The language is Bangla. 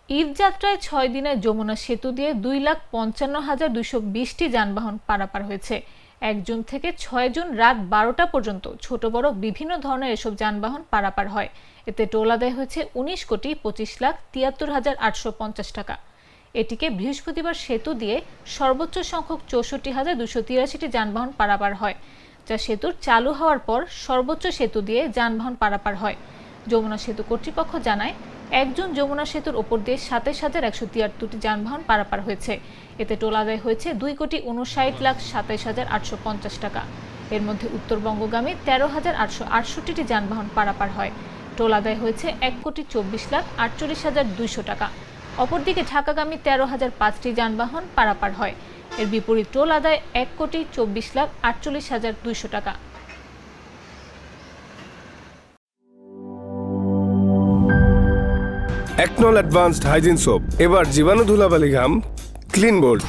ঈদ যাত্রায় 6 দিনে যমুনা সেতু দিয়ে 2,55,220টি যানবাহন পারাপার হয়েছে। 1 জুন থেকে 6 জুন রাত 12টা পর্যন্ত ছোট বড় বিভিন্ন ধরনের এসব যানবাহন পারাপার হয়। এতে টোল আদায় হয়েছে 19,25,73,850 টাকা। এটিকে বৃহস্পতিবার সেতু দিয়ে সর্বোচ্চ সংখ্যক 64,283টি যানবাহন পারাপার হয়, যা সেতুর চালু হওয়ার পর সর্বোচ্চ সেতু দিয়ে যানবাহন পারাপার হয়। যমুনা সেতু কর্তৃপক্ষ জানায়, 1 জুন যমুনা সেতুর ওপর দিয়ে 27,173টি যানবাহন পারাপার হয়েছে। এতে টোল আদায় হয়েছে 2,59,27,850 টাকা। এর মধ্যে উত্তরবঙ্গগামী 13,868টি যানবাহন পারাপার হয়। টোল আদায় হয়েছে 1,24,48,200 টাকা। অপরদিকে ঢাকাগামী 13,005টি যানবাহন পারাপার হয়। এর বিপরীত টোল আদায় 1,24,48,200 টাকা। একনল অ্যাডভান্সড হাইজিন সোপ, এবার জীবাণু ধুলাবালি ঘাম ক্লিন বোল্ড।